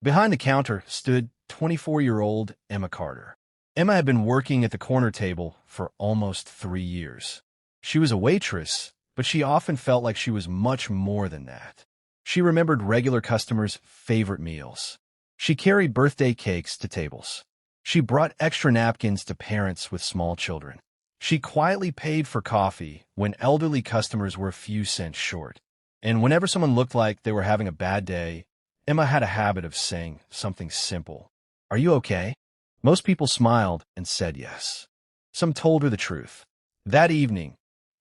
Behind the counter stood 24-year-old Emma Carter. Emma had been working at the corner table for almost 3 years. She was a waitress, but she often felt like she was much more than that. She remembered regular customers' favorite meals. She carried birthday cakes to tables. She brought extra napkins to parents with small children. She quietly paid for coffee when elderly customers were a few cents short. And whenever someone looked like they were having a bad day, Emma had a habit of saying something simple. "Are you okay?" Most people smiled and said yes. Some told her the truth. That evening,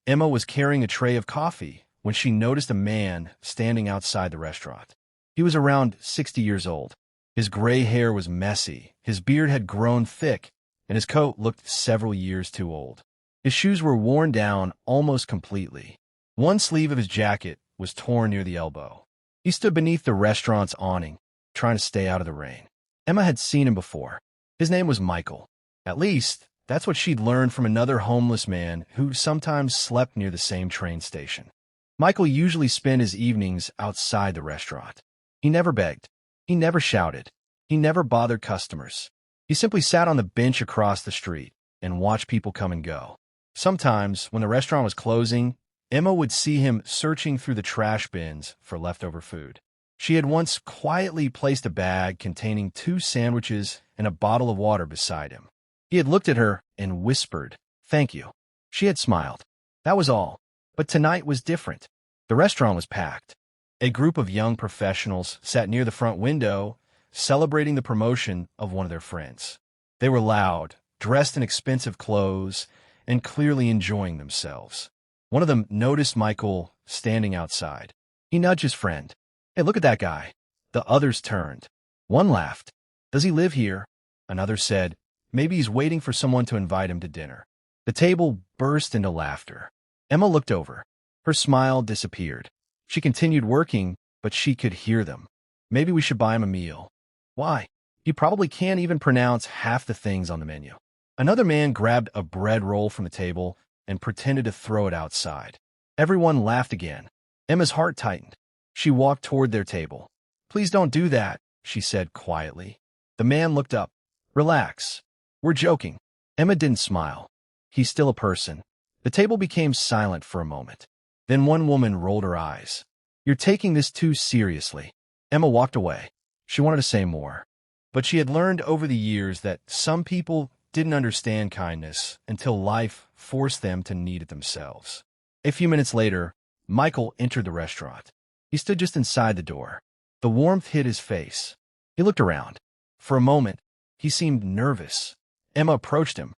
Emma was carrying a tray of coffee when she noticed a man standing outside the restaurant. He was around 60 years old. His gray hair was messy, his beard had grown thick, and his coat looked several years too old. His shoes were worn down almost completely. One sleeve of his jacket was torn near the elbow. He stood beneath the restaurant's awning, trying to stay out of the rain. Emma had seen him before. His name was Michael. At least, that's what she'd learned from another homeless man who sometimes slept near the same train station. Michael usually spent his evenings outside the restaurant. He never begged. He never shouted. He never bothered customers. He simply sat on the bench across the street and watched people come and go. Sometimes, when the restaurant was closing, Emma would see him searching through the trash bins for leftover food. She had once quietly placed a bag containing 2 sandwiches and a bottle of water beside him. He had looked at her and whispered, "Thank you." She had smiled. That was all. But tonight was different. The restaurant was packed. A group of young professionals sat near the front window, celebrating the promotion of one of their friends. They were loud, dressed in expensive clothes, and clearly enjoying themselves. One of them noticed Michael standing outside. He nudged his friend. "Hey, look at that guy." The others turned. One laughed. "Does he live here?" Another said, "Maybe he's waiting for someone to invite him to dinner." The table burst into laughter. Emma looked over. Her smile disappeared. She continued working, but she could hear them. "Maybe we should buy him a meal." "Why? You probably can't even pronounce half the things on the menu." Another man grabbed a bread roll from the table and pretended to throw it outside. Everyone laughed again. Emma's heart tightened. She walked toward their table. "Please don't do that," she said quietly. The man looked up. "Relax. We're joking." Emma didn't smile. "He's still a person." The table became silent for a moment. Then one woman rolled her eyes. "You're taking this too seriously." Emma walked away. She wanted to say more. But she had learned over the years that some people didn't understand kindness until life forced them to need it themselves. A few minutes later, Michael entered the restaurant. He stood just inside the door. The warmth hit his face. He looked around. For a moment, he seemed nervous. Emma approached him.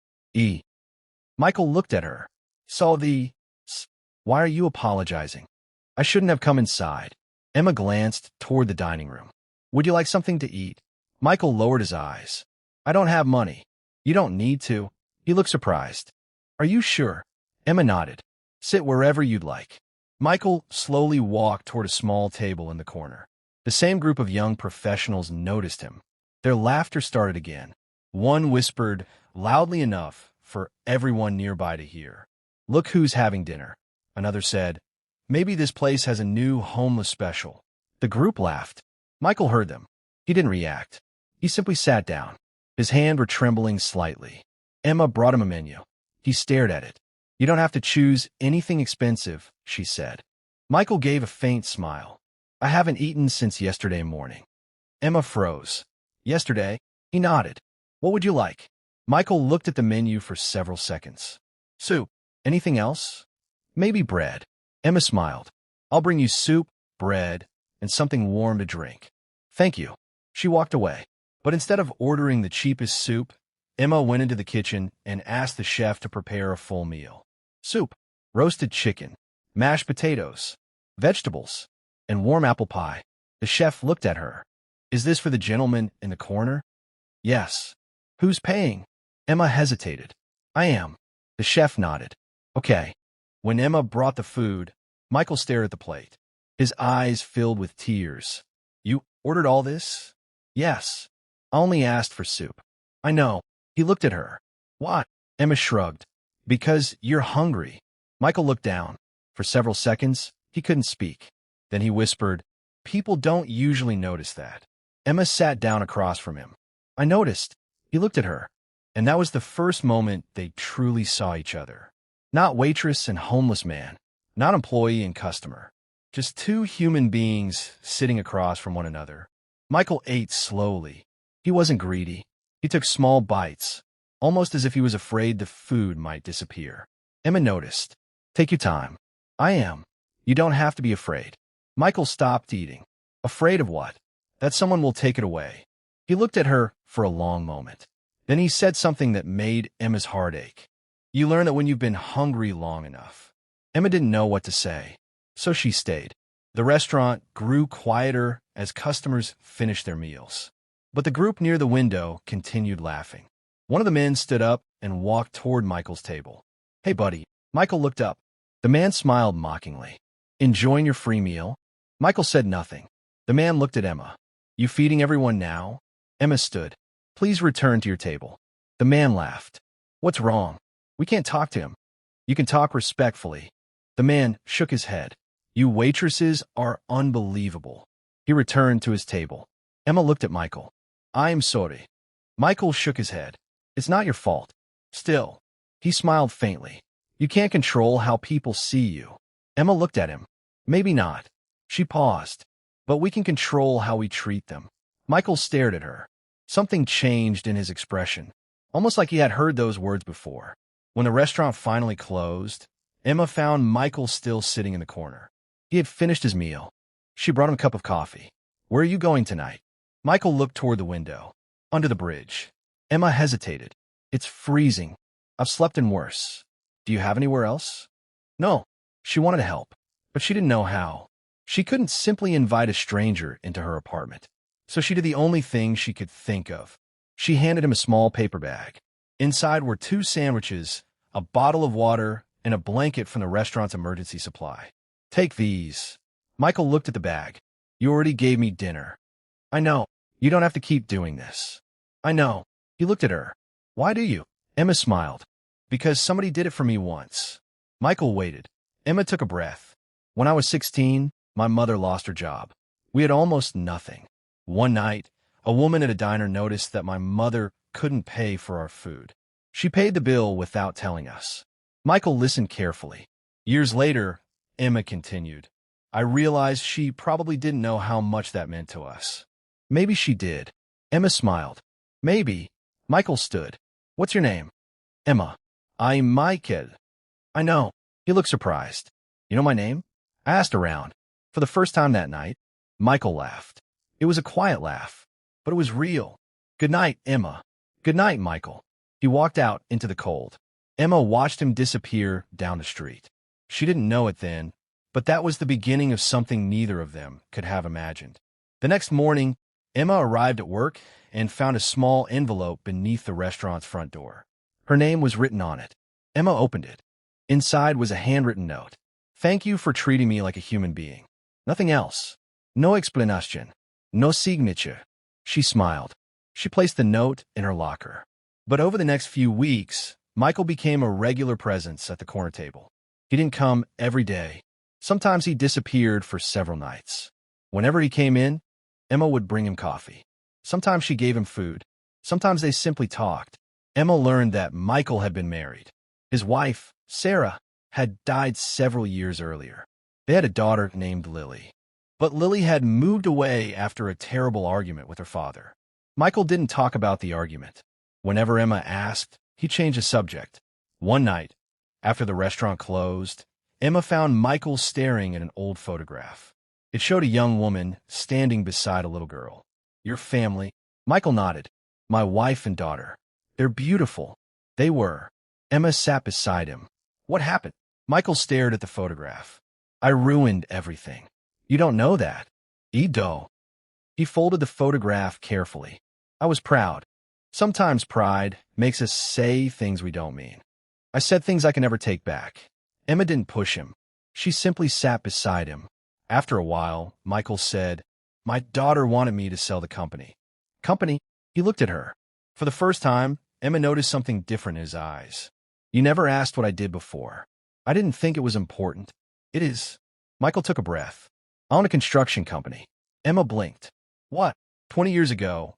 Michael looked at her. Saw the "Why are you apologizing?" "I shouldn't have come inside." Emma glanced toward the dining room. "Would you like something to eat?" Michael lowered his eyes. "I don't have money." "You don't need to." He looked surprised. "Are you sure?" Emma nodded. "Sit wherever you'd like." Michael slowly walked toward a small table in the corner. The same group of young professionals noticed him. Their laughter started again. One whispered loudly enough for everyone nearby to hear, "Look who's having dinner." Another said, "Maybe this place has a new homeless special." The group laughed. Michael heard them. He didn't react. He simply sat down. His hands were trembling slightly. Emma brought him a menu. He stared at it. "You don't have to choose anything expensive," she said. Michael gave a faint smile. "I haven't eaten since yesterday morning." Emma froze. "Yesterday?" He nodded. "What would you like?" Michael looked at the menu for several seconds. "Soup. Anything else?" "Maybe bread." Emma smiled. "I'll bring you soup, bread, and something warm to drink." "Thank you." She walked away. But instead of ordering the cheapest soup, Emma went into the kitchen and asked the chef to prepare a full meal. Soup, roasted chicken, mashed potatoes, vegetables, and warm apple pie. The chef looked at her. "Is this for the gentleman in the corner?" "Yes." "Who's paying?" Emma hesitated. "I am." The chef nodded. "Okay." When Emma brought the food, Michael stared at the plate. His eyes filled with tears. "You ordered all this?" "Yes. I only asked for soup." "I know." He looked at her. "Why?" Emma shrugged. "Because you're hungry." Michael looked down. For several seconds, he couldn't speak. Then he whispered, "People don't usually notice that." Emma sat down across from him. I noticed. He looked at her. And that was the first moment they truly saw each other. Not waitress and homeless man. Not employee and customer. Just two human beings sitting across from one another. Michael ate slowly. He wasn't greedy. He took small bites, almost as if he was afraid the food might disappear. Emma noticed. Take your time. I am. You don't have to be afraid. Michael stopped eating. Afraid of what? That someone will take it away. He looked at her for a long moment. Then he said something that made Emma's heart ache. You learn that when you've been hungry long enough. Emma didn't know what to say, so she stayed. The restaurant grew quieter as customers finished their meals. But the group near the window continued laughing. One of the men stood up and walked toward Michael's table. Hey, buddy. Michael looked up. The man smiled mockingly. Enjoying your free meal? Michael said nothing. The man looked at Emma. You feeding everyone now? Emma stood. Please return to your table. The man laughed. What's wrong? We can't talk to him. You can talk respectfully. The man shook his head. You waitresses are unbelievable. He returned to his table. Emma looked at Michael. I am sorry. Michael shook his head. It's not your fault. Still. He smiled faintly. You can't control how people see you. Emma looked at him. Maybe not. She paused. But we can control how we treat them. Michael stared at her. Something changed in his expression, almost like he had heard those words before. When the restaurant finally closed, Emma found Michael still sitting in the corner. He had finished his meal. She brought him a cup of coffee. Where are you going tonight? Michael looked toward the window. Under the bridge. Emma hesitated. It's freezing. I've slept in worse. Do you have anywhere else? No. She wanted to help, but she didn't know how. She couldn't simply invite a stranger into her apartment. So she did the only thing she could think of. She handed him a small paper bag. Inside were 2 sandwiches, a bottle of water, and a blanket from the restaurant's emergency supply. Take these. Michael looked at the bag. You already gave me dinner. I know. You don't have to keep doing this. I know. He looked at her. Why do you? Emma smiled. Because somebody did it for me once. Michael waited. Emma took a breath. When I was 16, my mother lost her job. We had almost nothing. One night, a woman at a diner noticed that my mother couldn't pay for our food. She paid the bill without telling us. Michael listened carefully. Years later, Emma continued. I realized she probably didn't know how much that meant to us. Maybe she did. Emma smiled. Maybe. Michael stood. What's your name? Emma. I'm Michael. I know. He looked surprised. You know my name? I asked around. For the first time that night, Michael laughed. It was a quiet laugh, but it was real. Good night, Emma. Good night, Michael. He walked out into the cold. Emma watched him disappear down the street. She didn't know it then, but that was the beginning of something neither of them could have imagined. The next morning, Emma arrived at work and found a small envelope beneath the restaurant's front door. Her name was written on it. Emma opened it. Inside was a handwritten note. Thank you for treating me like a human being. Nothing else. No explanation. No signature. She smiled. She placed the note in her locker. But over the next few weeks, Michael became a regular presence at the corner table. He didn't come every day. Sometimes he disappeared for several nights. Whenever he came in, Emma would bring him coffee. Sometimes she gave him food. Sometimes they simply talked. Emma learned that Michael had been married. His wife, Sarah, had died several years earlier. They had a daughter named Lily. But Lily had moved away after a terrible argument with her father. Michael didn't talk about the argument. Whenever Emma asked, he changed the subject. One night, after the restaurant closed, Emma found Michael staring at an old photograph. It showed a young woman standing beside a little girl. Your family? Michael nodded. My wife and daughter. They're beautiful. They were. Emma sat beside him. What happened? Michael stared at the photograph. I ruined everything. You don't know that. Ido. He folded the photograph carefully. I was proud. Sometimes pride makes us say things we don't mean. I said things I can never take back. Emma didn't push him. She simply sat beside him. After a while, Michael said, My daughter wanted me to sell the company. Company? He looked at her. For the first time, Emma noticed something different in his eyes. You never asked what I did before. I didn't think it was important. It is. Michael took a breath. I own a construction company. Emma blinked. What? 20 years ago,